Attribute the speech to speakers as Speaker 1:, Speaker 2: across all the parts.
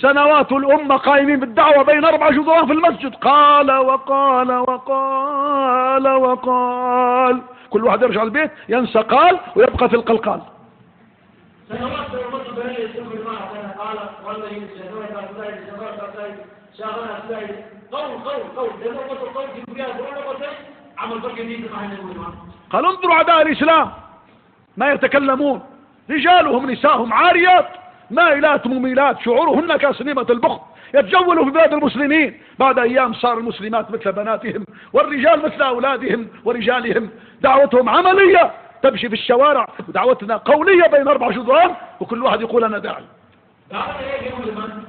Speaker 1: سنوات الأمة قائمين بالدعوة بين 4 جدران في المسجد، قال وقال وقال وقال، كل واحد يرجع البيت ينسى قال ويبقى في القلقال.
Speaker 2: سنوات الأمة بين يسمى المعنى قال والله ينسى شاغلنا سلايد قول لأنه قول في البيئة عمل فرق جديد مع النبوة.
Speaker 1: قال انظروا أعداء الإسلام ما يتكلمون، رجالهم نساءهم عاريات مائلات مميلات، شعورهن كأسنمة البخت، يتجولوا في بلاد المسلمين. بعد أيام صار المسلمات مثل بناتهم والرجال مثل أولادهم ورجالهم. دعوتهم عملية تمشي في الشوارع، ودعوتنا قولية بين 4 جدران، وكل واحد يقول أنا داعي.
Speaker 2: دعوة ايه يقول لمن؟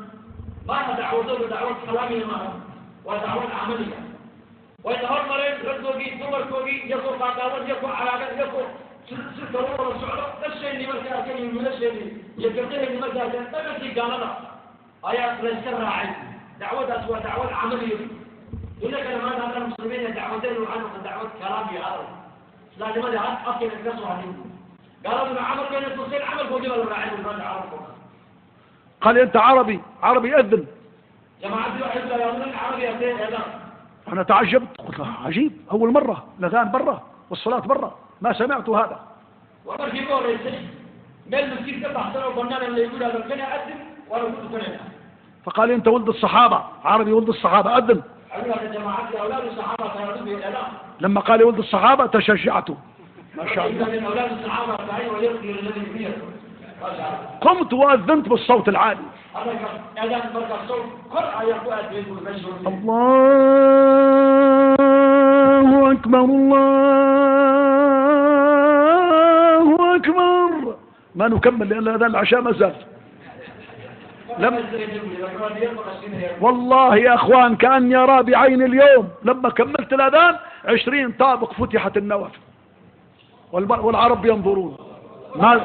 Speaker 2: ما دعوته دعوة كلامية معه ودعوة عملية. وإذا هو مريض رزقه دور كوي يقول قاطعون يقول علاقات يقول سلطة ولا سعر الشيء اللي مرجع كلمة من الشيء اللي يقدره اللي مرجع كلمة تبي قالنا آيات لسر راعي دعوة أسوأ دعوة عملية. إذا كان ما هذا المسلمين دعوتين وعنهم دعوة كلامية هذا لازم هذا أكيد يكسروا عليهم. قالوا من عمل بين القوسين عمل فوق جبل الراعي والراجع عرفه.
Speaker 1: قال أنت عربي أذن.
Speaker 2: جماعة الواحد لا يؤمن عربي أذن هذا.
Speaker 1: أنا تعجبت قلت له عجيب، أول مرة الأذان برا والصلاة برا، ما سمعت هذا.
Speaker 2: وقال في قول رئيسي مال مسكين كبه حضر وبنانا اللي يقول هذا كنا أذن ولا يقول كنا.
Speaker 1: فقال أنت ولد الصحابة، عربي ولد الصحابة أذن.
Speaker 2: أقول لك جماعة أولاد الصحابة صاروا بالإعلام.
Speaker 1: لما قال ولد الصحابة تشجعته. ما شاء الله.
Speaker 2: إذا من أولاد الصحابة تعين ويرقي الذي فيه.
Speaker 1: قمت وأذنت بالصوت العالي.
Speaker 2: الله
Speaker 1: أكبر الله أكبر. ما نكمل لأن هذا العشاء ما زال. والله يا أخوان كأني أرى بعين اليوم لما كملت الأذان 20 طابق فتحت النوافذ والعرب ينظرون. ما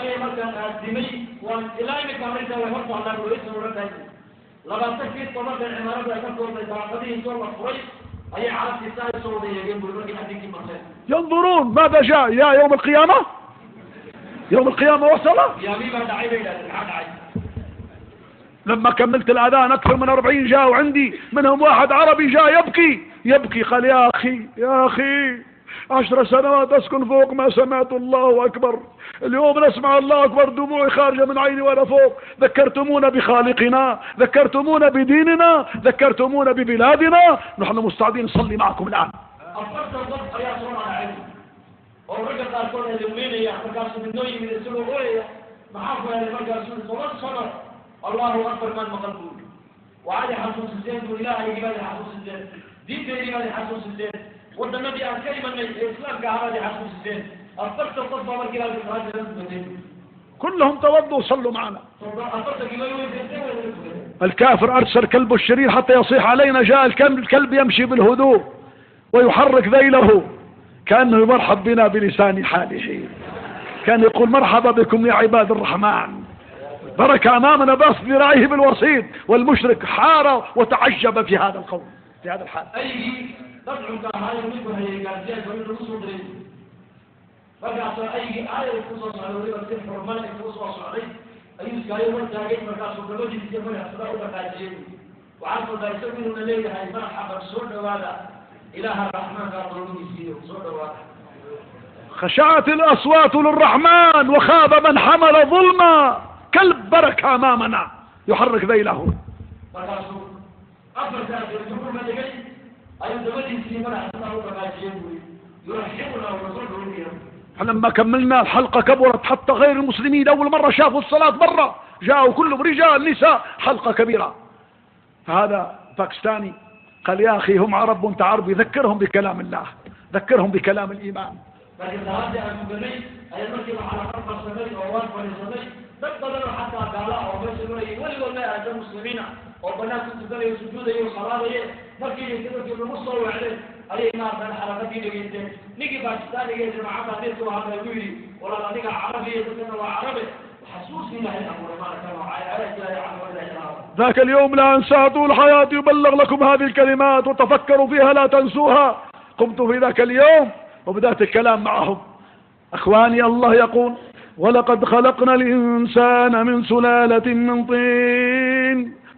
Speaker 1: ينظرون ماذا جاء يا يوم القيامة. يوم القيامة وصل. لما كملت الأذان أكثر من 40 جاءوا عندي، منهم واحد عربي جاء يبكي قال يا أخي 10 سنوات أسكن فوق ما سمعت الله أكبر، اليوم نسمع الله أكبر دموعي خارجة من عيني وأنا فوق. ذكرتمونا بخالقنا، ذكرتمونا بديننا، ذكرتمونا ببلادنا، نحن مستعدين نصلي معكم الآن.
Speaker 2: الله أكبر من مقلبون وعلي حسوس الزين والله يجب حسوس الزين دين يجب حسوس الزين والنبي عن كلمة من الإسلام كهذا حسوس الزين أصدقت الطب والكلام في
Speaker 1: كلهم توضوا وصلوا معنا. الكافر أرسل كلبه الشرير حتى يصيح علينا، جاء الكلب يمشي بالهدوء ويحرك ذيله كأنه يمرحب بنا بلسان حاله، كان يقول مرحبا بكم يا عباد الرحمن. بركة أمامنا بس ذراعيه بالوسيط، والمشرك حار وتعجب في هذا القول في هذا الحال. خشعت الأصوات للرحمن وخاب من حمل ظلما. كلب بركة أمامنا يحرك ذيله. لما كملنا الحلقة كبرت حتى غير المسلمين أول مرة شافوا الصلاة برا جاءوا كلهم رجال نساء، حلقة كبيرة. فهذا باكستاني قال يا أخي هم عرب وانت عربي، ذكرهم بكلام الله، ذكرهم بكلام الإيمان.
Speaker 2: تقدر حتى قالا أو مسلمين ولا أجل مسلمين أو بنات تقدر يسجدوا يصلوا مركي يكتبوا المصلوا عليه عليه ما كان حركة جديدة نيجي باكستاني يجي مع بعض سوا هذا يقولي ولا نيجي عربي يتكلم عربي حسوسي له الأمر ما كانوا على
Speaker 1: ذاك اليوم لا أنسى طول حياتي يبلغ لكم هذه الكلمات وتفكروا فيها لا تنسوها. قمت في ذاك اليوم وبدأت الكلام معهم. أخواني الله يقول ولقد خلقنا الإنسان من سلالة من طين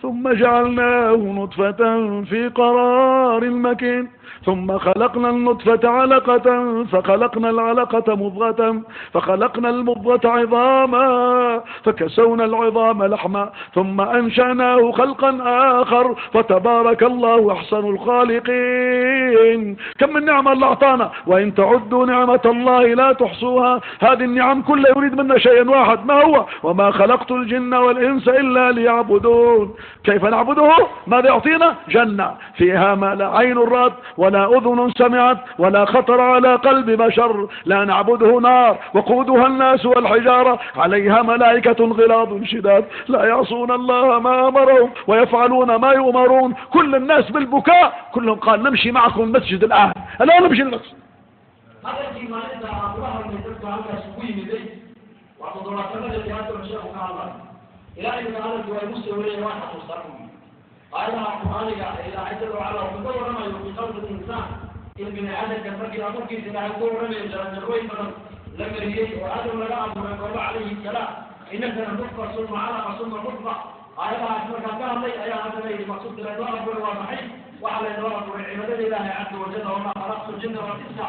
Speaker 1: ثم جعلناه نطفة في قرار مكين ثم خلقنا النطفة علقة فخلقنا العلقة مضغة فخلقنا المضغة عظاما فكسونا العظام لحما ثم أنشأناه خلقا آخر فتبارك الله أحسن الخالقين. كم من نعمة الله أعطانا، وإن تعدوا نعمة الله لا تحصوها. هذه النعم كلها يريد منا شيء واحد، ما هو؟ وما خلقت الجن والإنس إلا ليعبدون. كيف نعبده؟ ماذا يعطينا؟ جنة فيها ما لا عين رأت ولا أذن سمعت ولا خطر على قلب بشر. لا نعبده نار وقودها الناس والحجارة عليها ملائكة غلاظ شداد لا يعصون الله ما أمرهم ويفعلون ما يؤمرون. كل الناس بالبكاء كلهم قال نمشي معكم المسجد الآن، ألا نمشي المسجد.
Speaker 2: هذا الشيء ما نزع الله من يدرك عنك سبوي من ذي وعبد الله كمال الجهات والمشايخ الله إلى أن تعالى جوا المسلم وليه واحد مستقيم. أيضا القرآن إلى عزة وعلا وتدور ما في قلب الإنسان إن من هذا كفرق أمك إذا يدور من الروي لم يريه وآدم لا أبو الله عليه السلام إنك نطفة ثم علقة ثم مضغة. أيضا أشمك كان لي أيها هذا المقصود الإدوار والمحيط وعلى إدوار والعبادة لله عز وجل وما خلقت الجن والإنس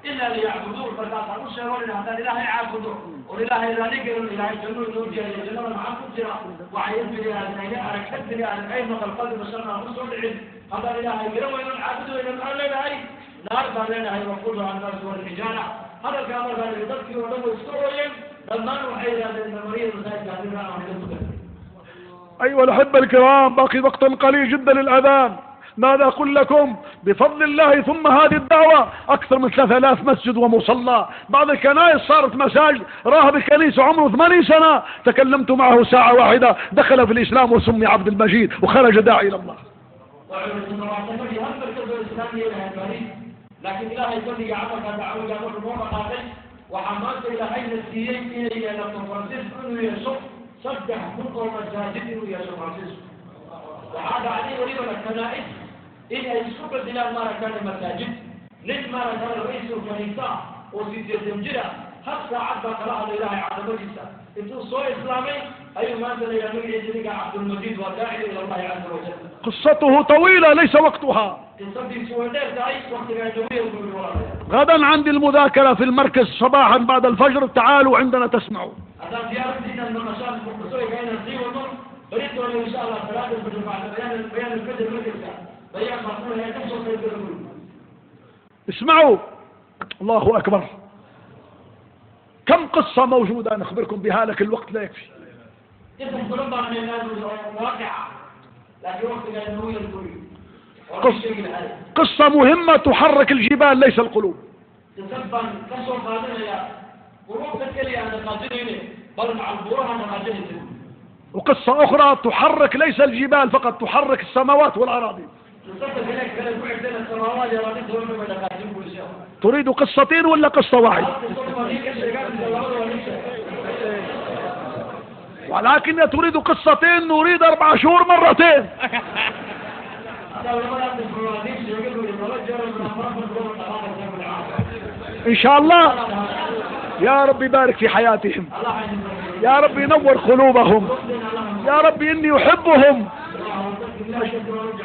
Speaker 2: إلا ليعبدون. فذاك الرسل ولله لله يعبدون ولله إلا نقر إلى الجنة نودي إلى الجنة مع كثرة وعيد بها العين على كثرة على العين والقلب وسمع رسول العلم. هذا إله يروي العبد إلى الأرض لله نار باننا يوقظها عن الناس والحجارة. هذا الكلام قال يذكر ولم يستوعب لما نوحي إلى المريض وذلك هذا
Speaker 1: أيها الأحبة الكرام، باقي وقت قليل جدا للأذان. ماذا أقول لكم؟ بفضل الله ثم هذه الدعوة أكثر من 3000 مسجد ومصلى. بعض الكنائس صارت مساجد. راهب الكنيسة عمره 80 سنة تكلمت معه ساعة واحدة دخل في الإسلام وسمي عبد المجيد وخرج داعي إلى الله.
Speaker 2: لكن إلهي يصلي عمك دعوة جامعة الموقع وحماسة إلى حين السيئين إلى نفس فرانسيسكو إنه يشوف صدح نقوم الجاهدين إنه يشوف فرانسيسكو. وهذا عليه وليبا الكنائس إن يسكب الدلاء ما كان المساجد لما كان الرئيس والكنيسة وسيدي الزمجرة حتى عبا قراءة الإلهي عبد المجيد انتو صوي إسلامي أي مانزل إلى نوعي جنيك عبد المجيد وداعي إلى الله عز وجل.
Speaker 1: قصته طويلة ليس وقتها. غدا عندي المذاكرة في المركز صباحا بعد الفجر، تعالوا عندنا تسمعوا. اسمعوا، الله أكبر. كم قصة موجودة نخبركم بها لك الوقت لا يكفي. قصة مهمة تحرك الجبال ليس القلوب. وقصة أخرى تحرك ليس الجبال فقط، تحرك السماوات والأراضي. تريد قصتين ولا قصة واحدة؟ ولكن تريد قصتين نريد 4 شهور مرتين. إن شاء الله. يا رب يبارك في حياتهم، يا رب ينور قلوبهم، يا رب إني أحبهم،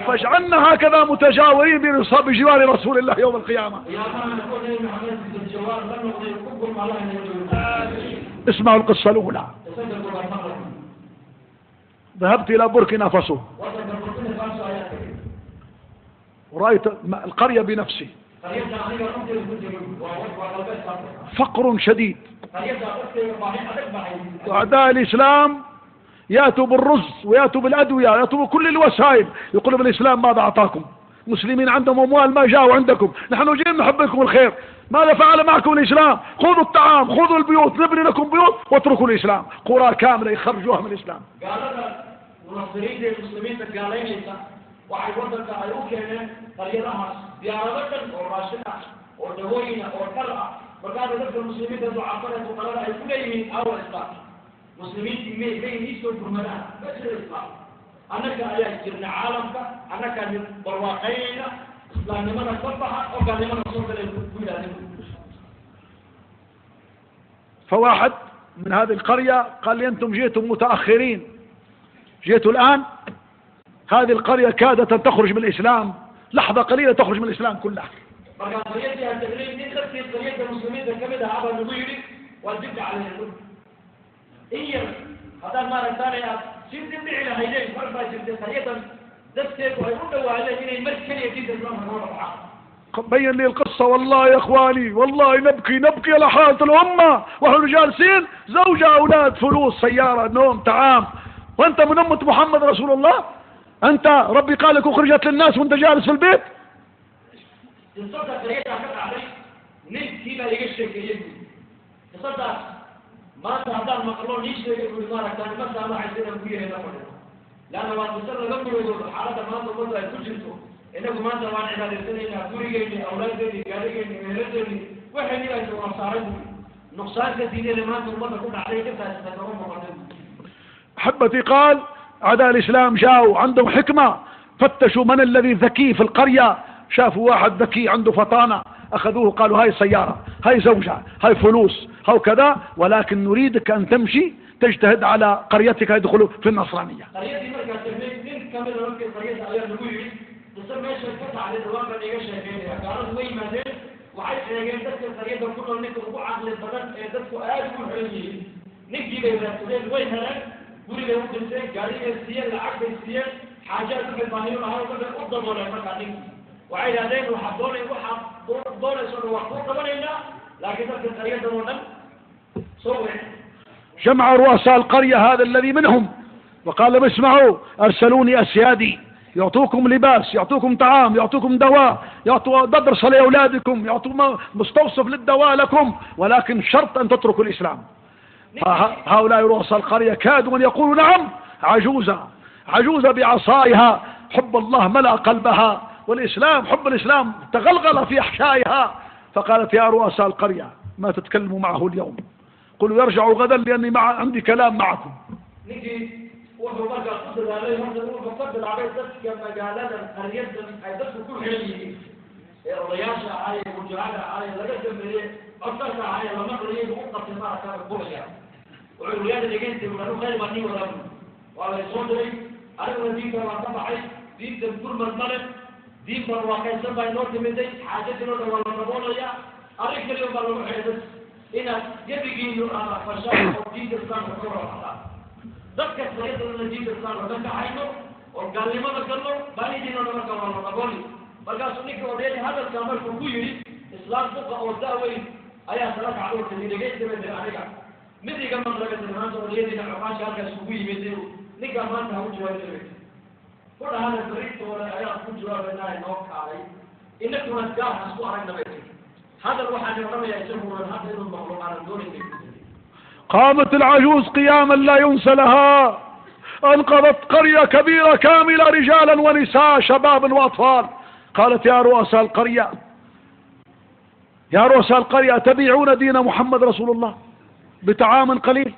Speaker 1: فاجعلنا هكذا متجاورين بجوار رسول الله يوم القيامة. اسمعوا القصة الأولى. ذهبت إلى بوركينا فاسو ورأيت القرية بنفسي، فقر شديد، وأعداء الإسلام يأتوا بالرز ويأتوا بالأدوية يأتوا بكل الوسائل، يقولوا بالإسلام ماذا أعطاكم؟ مسلمين عندهم أموال ما جاءوا عندكم، نحن جينا نحب لكم الخير، ماذا فعل معكم الإسلام؟ خذوا الطعام، خذوا البيوت، نبني لكم بيوت واتركوا الإسلام. قرى كاملة يخرجوها من الإسلام.
Speaker 2: منصرين المسلمين تقالين ليسا وعي وضعك أيوكينا قريرها زيارة وراشدة ودهوينة وقرأة وقالوا لك المسلمين تدعو عقلة وقرأة يكونين أول إسلام مسلمين بين يسوا برمنا بس الإسلام أنك أيها جرنا عالمك أنك من برواقين إسلام لمن أصبح وقال لمن أصبح للكويلة.
Speaker 1: فواحد من هذه القرية قال لي أنتم جئتم متأخرين جئت الآن، هذه القرية كادت أن تخرج من الإسلام، لحظة قليلة تخرج من الإسلام كلها. بين لي القصة. والله يا اخواني، والله نبكي على حالة الأمة، ونحن جالسين، زوجة، أولاد، فلوس، سيارة، نوم، طعام، وأنت من أمة محمد رسول الله. أنت ربي قال لك أخرجت للناس وأنت جالس في البيت.
Speaker 2: إنكم ما تروان عبادة السنين أقولي أولادي قالي مهردني وحني لا يسوون صاروا نقصان كثير لما تقول تكون عليه كذا تتكلم مقدم.
Speaker 1: أحبتي، قال أعداء الإسلام جاءوا عندهم حكمة، فتشوا من الذي ذكي في القرية، شافوا واحد ذكي عنده فطانة، أخذوه قالوا هاي سيارة، هاي زوجة، هاي فلوس، هاي كذا، ولكن نريدك أن تمشي تجتهد على قريتك يدخلوا في النصرانية.
Speaker 2: قريتي مركز تهمين كامل ممكن قريتي على النبوي تسمى شركة على الدوام اللي يشهدين قالوا وين ما زين وعايز يجي تذكر قريته كله نك وعقل البلد تذكر آدم وحلي نجي بيرتين وين هلا قولي له بنتين قاري السير العقد السير حاجات في المانيو هاو كله أفضل ولا مكاني وعيد هذين وحضوني وحضوني صار وقت طبعا لا لكن تذكر قريته ونم صور
Speaker 1: جمع رؤساء القرية هذا الذي منهم وقال لهم اسمعوا، أرسلوني أسيادي يعطوكم لباس، يعطوكم طعام، يعطوكم دواء، يعطوا مدرسة لأولادكم، يعطوا مستوصف للدواء لكم، ولكن شرط أن تتركوا الإسلام. هؤلاء رؤساء القرية كادوا أن يقولوا نعم. عجوزة بعصائها، حب الله ملأ قلبها، والإسلام، حب الإسلام تغلغل في أحشائها، فقالت يا رؤساء القرية ما تتكلموا معه اليوم، قلوا يرجعوا غدا لأني عندي كلام معكم.
Speaker 2: وهو بقى قدر عليه هذا هو بقدر عليه تسكي مجالات القرية حيدرس كل شيء الرياضة عليه والجهالة عليه لقد مريه أكثر عليه لما مريه وقت ما كان بوليا والرياضة اللي جنتي من غير ما نيجي ولا وعلى صدري أنا ودي كمان طبعا دي دكتور مرملة دي مرواقع سبعة نوت من ده حاجة نوت ولا بوليا أريك اليوم قالوا حدث هنا يبيجي له فشاف ودي الإسلام كله ذكر سيدنا النبي صلى الله عليه وسلم عينه وقال لي ما ذكرنا بني ديننا ما كمان نقولي بقى سنيك وديني هذا الكلام الكويري إسلام فوق أوداوي أيها سلك على التدين جيت من عليك مدري كم مرة كنا وديني نعماش هذا الكوي مدري نيجا ما نهو جوالي كل هذا الطريق ولا أيها كجوا بنا نوك عليه إنك تنجح أسبوع عن النبي هذا الواحد يرمي يسمونه هذا المخلوق على دون
Speaker 1: قامت العجوز قياما لا ينسى لها، انقذت قرية كبيرة كاملة، رجالا ونساء، شباب وأطفال. قالت يا رؤساء القرية تبيعون دين محمد رسول الله بطعام قليل،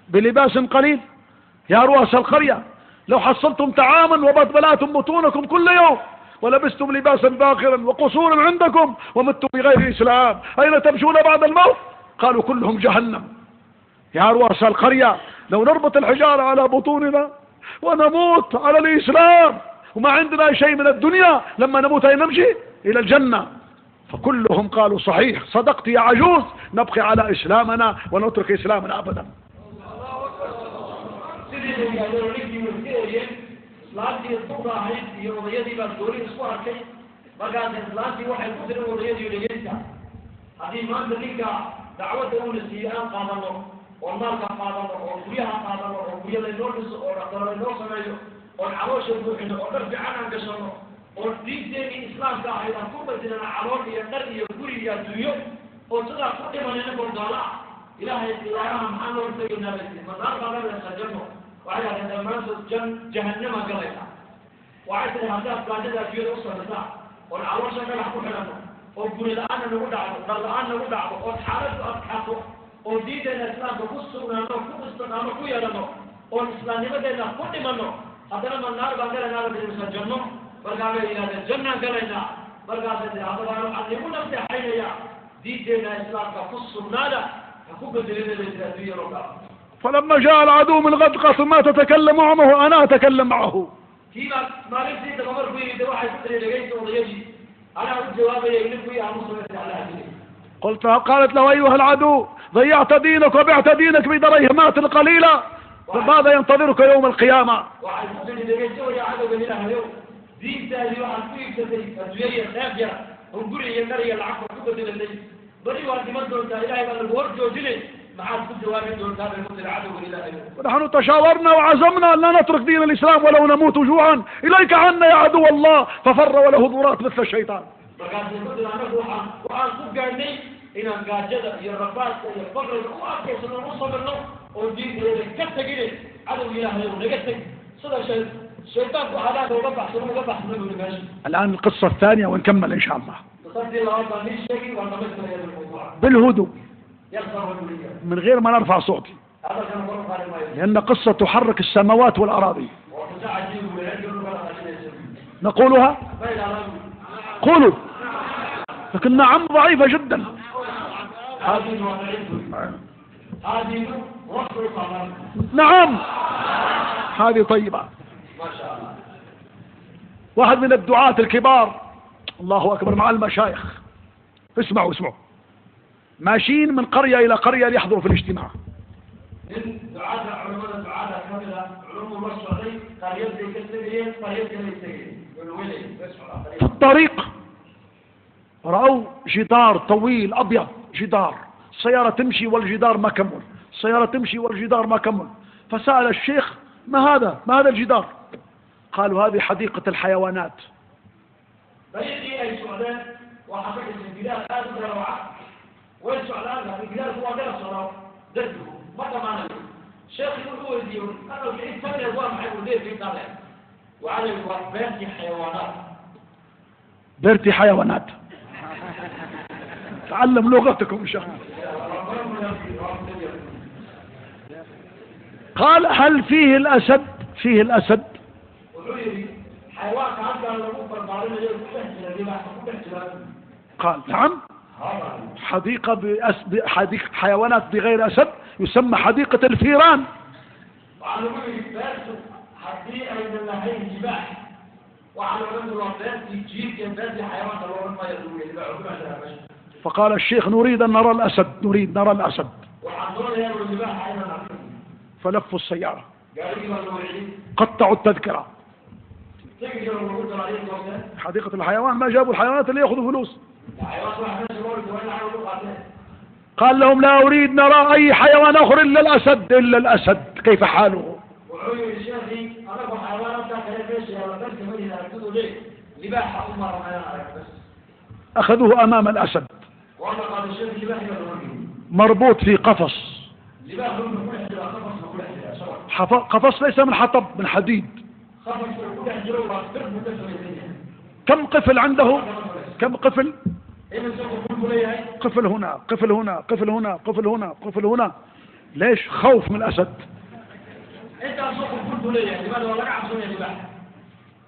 Speaker 1: بلباس قليل؟ يا رؤساء القرية لو حصلتم طعاما وبلاتم بطونكم كل يوم ولبستم لباسا باخرا وقصورا عندكم ومتم بغير إسلام، أين تمشون بعد الموت؟ قالوا كلهم جهنم. يا رؤساء القرية لو نربط الحجارة على بطوننا ونموت على الإسلام وما عندنا شيء من الدنيا، لما نموت أين نمشي؟ إلى الجنة. فكلهم قالوا صحيح، صدقت يا عجوز، نبقي على إسلامنا ونترك إسلامنا أبدا.
Speaker 2: والنار قادمة وفيها قادمة وفيها للنورس ورقم النورس مايو والعروش الروحية ونرجع عنها قشرنا والدين دين الإسلام كاهي أنكوبة لنا عروش يقري يقولي يدويو وصدق قدما لنكم ضلاع إلهي إلهي محمد ورسينا بسي مدار قادمة لسجنه وعلى هذا المنص جهنم قليلا وعيس الهدف قادمة في الأسرة بتاع والعروش كلا حكوحنا وقول الآن نودع وحارب أبحثه ودين الإسلام بقصنا نو كويا لنا والإسلام يبدأ كل منو هذا من النار بعدين النار بيرسل الجنة برجع إلى الجنة قالنا برجع هذا علمونا في حياة دين الإسلام بقصنا لا حكومة دين الإسلام ربنا
Speaker 1: فلما جاء العدو من غد قال ما تتكلم معه أنا أتكلم معه.
Speaker 2: كيما ما نفسي تمر في واحد لقيت وضيجي أنا الجواب يقول يا مصر على
Speaker 1: قلت قالت له أيها العدو ضيعت دينك وبعت دينك بدريهمات قليلة فماذا ينتظرك يوم القيامة؟
Speaker 2: واحد لقيت يا عدو من اليوم دين تالي واحد فيك تدري خافية ونقولي ينري العقل كبد اللي بري واحد مدر إلهي من الورد وجلي مع الجواب دون هذا المد العدو إلهي.
Speaker 1: ونحن تشاورنا وعزمنا أن لا نترك دين الإسلام ولو نموت جوعا. إليك عنا يا عدو الله. ففر وله ضرات مثل الشيطان.
Speaker 2: فقال المد العدو وعن سبقني إن الجاجدة يرفعت يفقر وأكيد سنوصل له ودين كتجري عدو إلهي ونجتك صدق الشيطان وحالاته وقبح سنو وقبح منه لماشي. الآن
Speaker 1: القصة الثانية ونكمل إن شاء الله. بالهدوء من غير ما نرفع صوتي لأن قصة تحرك السماوات والأراضي. نقولها قولوا لكن نعم ضعيفة جدا. نعم هذه طيبة. واحد من الدعاة الكبار الله أكبر مع المشايخ اسمعوا ماشيين من قرية إلى قرية ليحضروا في الاجتماع. في الطريق رأوا جدار طويل أبيض جدار السيارة تمشي والجدار ما كمل السيارة تمشي والجدار ما كمل. فسأل الشيخ ما هذا الجدار؟ قالوا هذه حديقة الحيوانات.
Speaker 2: فيجي أي سؤالان وحقيقة البلاد هذا الروعة والسؤالان في البلاد هو غير صلاة ضده ما كمان الشيخ يقول يديون أنا الحين تمر أبواب معي في طالع وعلى بيرتي حيوانات.
Speaker 1: بيرتي حيوانات تعلم لغتكم إن شاء الله. قال هل فيه الأسد؟ فيه الأسد قال نعم حديقة حيوانات بغير أسد يسمى حديقة الفيران. فقال الشيخ نريد أن نرى الأسد نرى الأسد. فلفوا السيارة قطعوا التذكرة. حديقة الحيوان ما جابوا الحيوانات اللي يأخذوا فلوس. قال لهم لا أريد نرى أي حيوان آخر إلا الأسد كيف حاله؟ أخذوه أمام الأسد مربوط في قفص. قفص ليس من حطب من حديد. كم قفل عنده؟ كم قفل؟ قفل هنا قفل هنا قفل هنا قفل هنا قفل هنا. ليش؟ خوف من الأسد.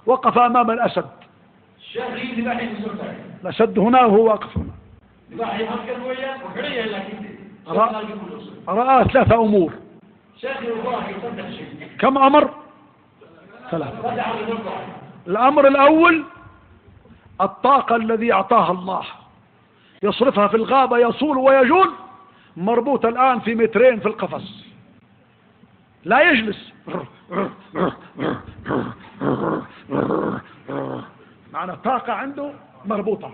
Speaker 1: وقف أمام الأسد. الأسد هنا وهو واقف هنا. رأى 3 أمور. كم أمر؟ 3. الأمر الأول الطاقة الذي أعطاها الله يصرفها في الغابة يصول ويجول مربوط الآن في 2 متر في القفص لا يجلس. معنى الطاقة عنده مربوطة.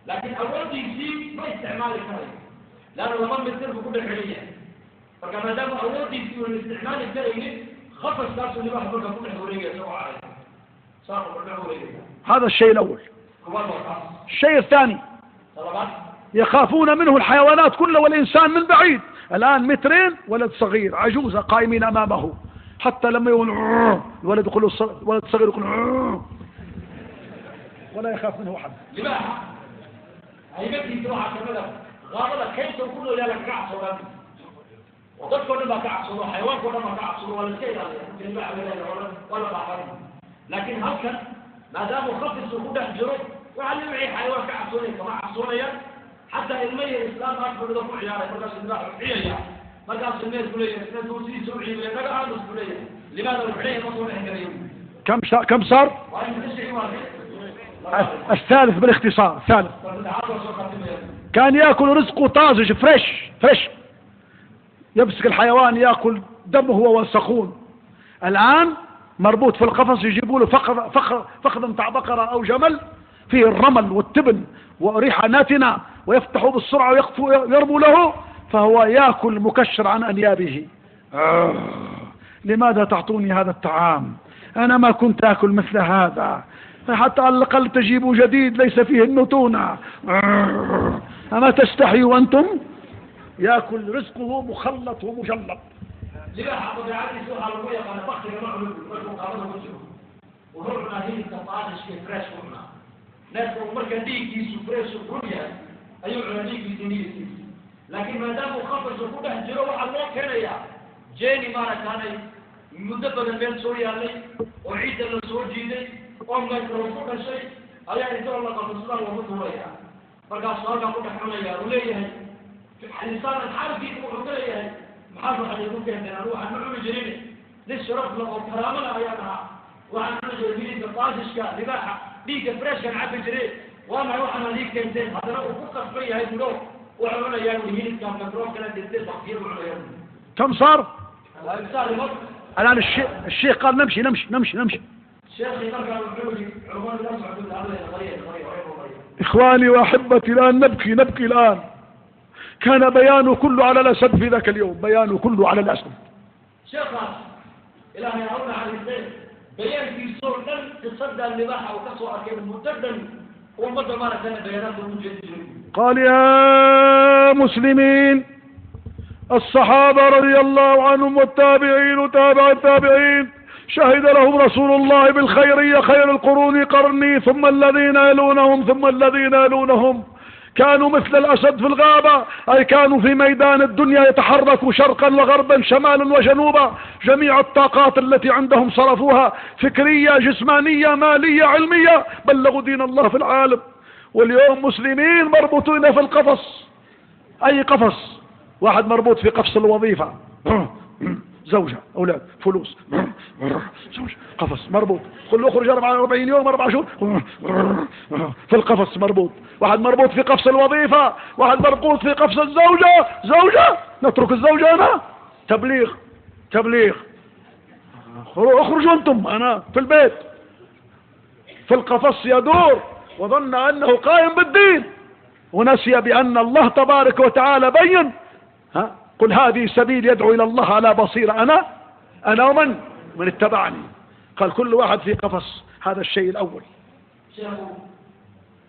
Speaker 2: لكن أول يصير ما استعمال الكريم لأنه لما بيصير بكل الحرية. فكما دام أول يصير الاستعمال الكريم خفص نفسه اللي واحد بكل الحرية سواء عليه صار كل الحرية.
Speaker 1: هذا الشيء الأول. الشيء الثاني يخافون منه الحيوانات كلها والإنسان من بعيد. الآن 2 متر ولد صغير عجوزة قائمين أمامه حتى لما يقول الولد يقول ولد صغير يقول ولا يخاف منه أحد.
Speaker 2: هيبتي تروح كمان غابة كيف كله لا لك كعص وقد كنا ما كعص حيوان كنا ما كعص ولا شيء ولا بحر. لكن هل كان ما دام خفص وكل الجروب وعلم معي حيوان كعصوني كما عصوني حتى المية الإسلام أكبر له عيارة مركز الناح عيارة مركز الناس بلية سنتوسي سبعي بلية مركز بلية لماذا العيارة مصورة كريم
Speaker 1: كم صار؟ الثالث بالاختصار. الثالث كان يأكل رزقه طازج فريش يمسك الحيوان يأكل دمه هو والسخون. الآن مربوط في القفص يجيبوا له فخذ بتاع بقرة أو جمل فيه الرمل والتبن وريحة ناتنة ويفتحوا بالسرعة ويرموا له فهو يأكل مكشر عن أنيابه. لماذا تعطوني هذا الطعام؟ أنا ما كنت أكل مثل هذا. حتى على الأقل تجيبوا جديد ليس فيه النتونة. أما تستحيوا أنتم؟ يأكل رزقه مخلط ومجلط.
Speaker 2: لباحة طبيعاتي سوء على المية قال بخر معلوم وقابله وجهه وهرنا هي التطالش في فريش وحنا ناس ومركا ديكي سفريش وفرميا أيوعنا ديكي دينيسي لكن ما دام خفص وكله هجروا على الله كان جاني مارا كان مدبر بين سوريا لي وعيد السور جيدي وما يترفض شيء أيها يدور الله قد صلى الله ومدهوريا فقال صلى الله ومدهوريا وليه الإنسان الحال فيكم وحكريا محافظ على يكون كهدنا نروح عن معلوم جريمة للشرف له وكرامنا أيامها وعن جريمة الطاجش كلباحة ليك فريش كان عبد جريم وما يروح عن ليك كنتين هذا لو فقط فيه هاي بلوك وعلونا يا وليين كان مكروه كانت تنتين بخير وعلونا يا وليين
Speaker 1: كم صار؟
Speaker 2: صار
Speaker 1: الآن الشيخ قال نمشي
Speaker 2: الشيخ يقول عمر الناس عبد الله
Speaker 1: إخواني وأحبتي الآن نبكي الآن. كان بيانه كله على الأسد في ذاك اليوم بيانه كله على الأسد.
Speaker 2: شيخ إلهي يعودنا على الاثنين بيان في صور تصدى اللباحة وكسوة أركان مرتدا ومدى ما كان بياناته مجددين.
Speaker 1: قال يا مسلمين الصحابة رضي الله عنهم والتابعين وتابع التابعين شهد لهم رسول الله بالخيرية خير القرون قرني ثم الذين يلونهم ثم الذين يلونهم. كانوا مثل الأسد في الغابة أي كانوا في ميدان الدنيا يتحركوا شرقا وغربا شمالا وجنوبا. جميع الطاقات التي عندهم صرفوها فكرية جسمانية مالية علمية بلغوا دين الله في العالم. واليوم مسلمين مربوطين في القفص. أي قفص؟ واحد مربوط في قفص الوظيفة زوجة أولاد فلوس زوجة قفص مربوط قل له اخرج 44 يوم 4 شهور في القفص مربوط. واحد مربوط في قفص الوظيفة واحد مربوط في قفص زوجة نترك الزوجة أنا تبليغ اخرجوا أنتم أنا في البيت. في القفص يدور وظن أنه قائم بالدين ونسي بأن الله تبارك وتعالى بين قل هذه سبيل يدعو إلى الله على بصيرة أنا ومن اتبعني. قال كل واحد في قفص. هذا الشيء الأول.
Speaker 2: شيخو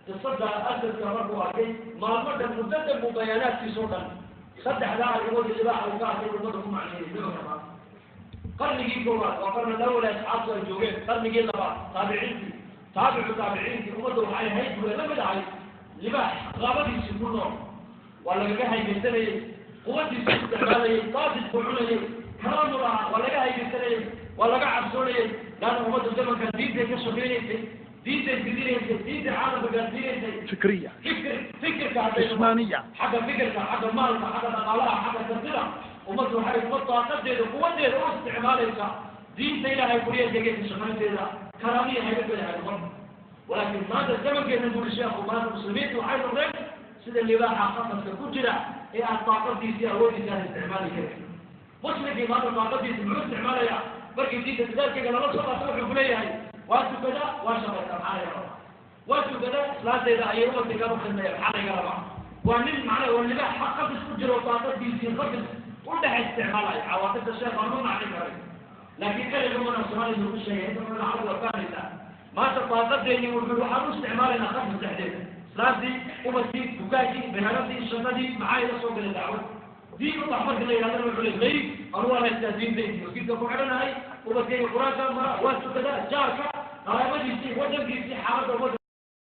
Speaker 2: تصدى أسد كمروا عليه ما مرد مجدد مبينات في سلطان صدح لها الوجه الإباحة وقاعد يقول مع شيء قرن يجيكم وقرن الأول أصحاب الجوغين قرن يجي لبعض تابعين أمده عليه هيد ولا بد عليه لباح غابتي يسيبونه ولا لقاها يبتلي قوتي استعمالي قاصد فعولي كلام الله ولا لقاها يبتلي ولا لقاها عبسولي لأنه أمده زمن كان دين كشغيني دين عالم بقدرين
Speaker 1: فكرية
Speaker 2: فكر
Speaker 1: جسمانية
Speaker 2: حاجة فكرك حاجة مالك حاجة نقالها حاجة تنزلها ومثل حاجة تبطى قدر وقوة استعمالك دين سيلا هيكوريا جيجيك الشمال سيلا كرامية هيكوريا هيكوريا ولكن ماذا الزمن كي نقول الشيخ وماذا المسلمين وحيث الرجل سيدا اللي باحة خطف كجرة هي الطاقة دي سيها ودي سيها استعمالي كيف مسلمي ماذا الطاقة دي سيها استعمالي بركي دي تتذكر قال الله صلى الله عليه وسلم وانتو كذا واشبك معنا يا رب وانتو كذا لا تيدا ايوم تقالوا خلنا يبحانا يا رب وانين معنا واللي حقا تسجل وطاقات دي سيها خطف كلها استعمالي عواطف الشيخ قانون عليك لكن كان يقولون الصومالي من كل شيء يقولون العرض والكاملة ما تطاقت ديني والبلو حروا استعمالنا خطف التحديد سلاسي ومسيك بكاكي بهارتي الشطدي معاي لصوب للدعوة دي الله فرق لي هذا الرجل غيري أروى التأذين ديني وكيف تفعلنا هاي وبسيك القرآن كامرة وانتو كذا جارك هاي مجلسي وجم جيسي حارة